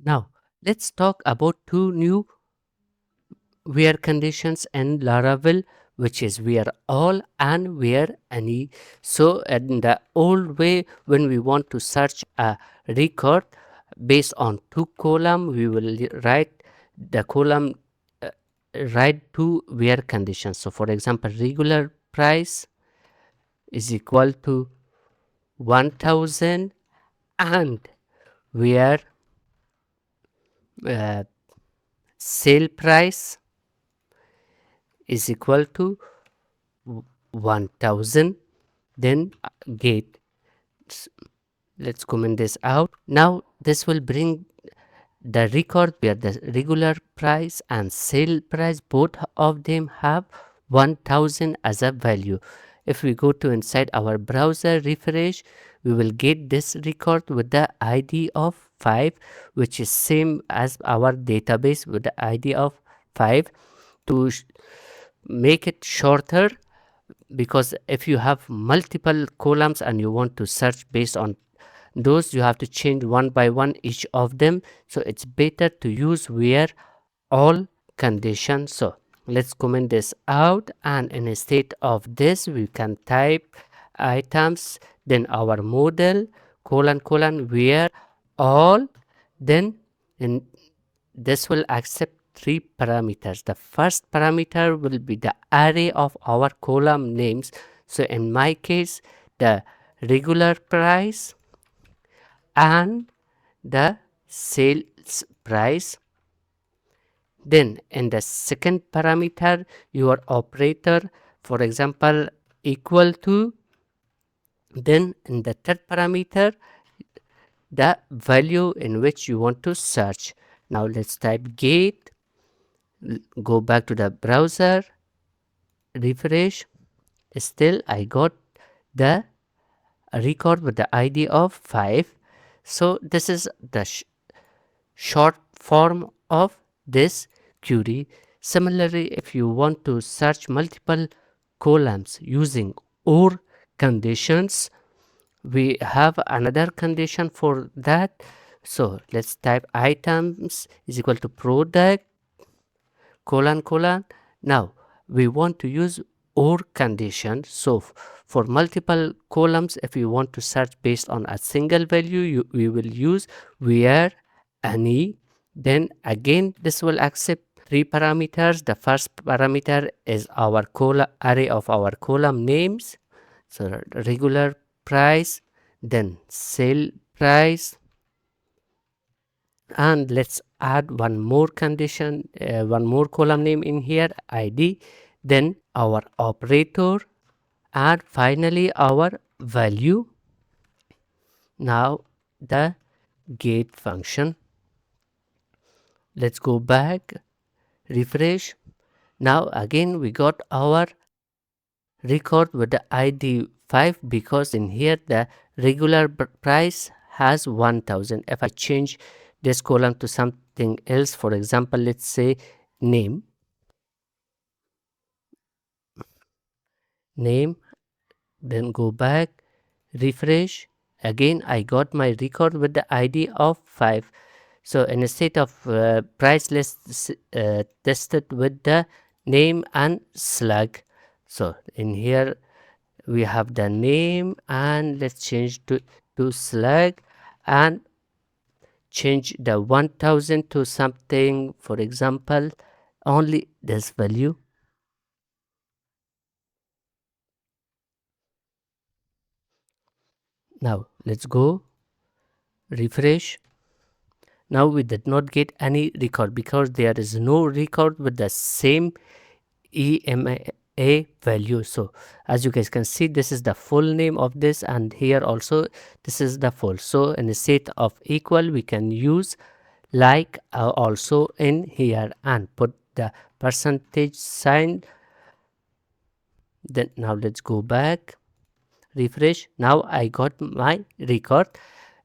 Now let's talk about two new where conditions in Laravel, which is whereAll and whereAny. So in the old way, when we want to search a record based on two column, we will write the column uh, write two where conditions. So for example, regular price is equal to 1000 and where uh, sale price is equal to 1000. Then gate, let's comment this out. Now this will bring the record where the regular price and sale price, both of them have 1000 as a value. If we go to inside our browser, refresh, we will get this record with the id of 5, which is same as our database with the id of 5. To make it shorter, because if you have multiple columns and you want to search based on those, you have to change one by one each of them. So it's better to use where all condition. So let's comment this out, and instead of this we can type items, then our model colon colon where all, then in this will accept three parameters. The first parameter will be the array of our column names. So in my case, the regular price and the sales price. Then in the second parameter, your operator, for example, equal to. Then in the third parameter, the value in which you want to search. Now let's type gate, go back to the browser, refresh. Still I got the record with the id of 5. So this is the short form of this query. Similarly, if you want to search multiple columns using or conditions, we have another condition for that. So let's type items is equal to product colon colon. Now we want to use or condition. So for multiple columns, if you want to search based on a single value, we will use whereAny. Then again this will accept three parameters. The first parameter is our array of our column names. So regular price, then sale price, and let's add one more condition, one more column name in here, id, then our operator, and finally our value. Now the get function, let's go back, refresh. Now again we got our record with the id 5, because in here the regular price has 1000. If I change this column to something else, for example, let's say name, then go back, refresh. Again I got my record with the id of 5. So instead of price list tested with the name and slug, so in here we have the name, and let's change to slug, and change the 1000 to something, for example, only this value. Now let's go, refresh. Now we did not get any record because there is no record with the same EMA value. So as you guys can see, this is the full name of this, and here also this is the full. So instead of equal, we can use like also in here and put the percentage sign. Then now let's go back, refresh. Now I got my record.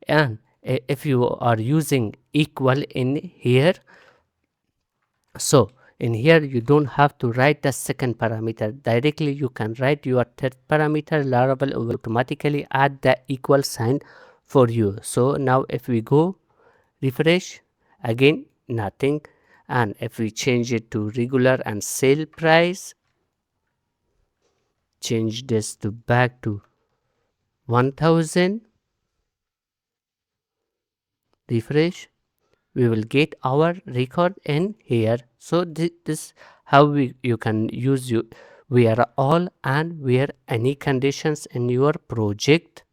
And if you are using equal in here, so in here you don't have to write the second parameter directly, you can write your third parameter. Laravel will automatically add the equal sign for you. So now if we go refresh, again nothing. And if we change it to regular and sale price, change this to back to 1000, refresh, we will get our record in here. So this how you can use where all and where any conditions in your project.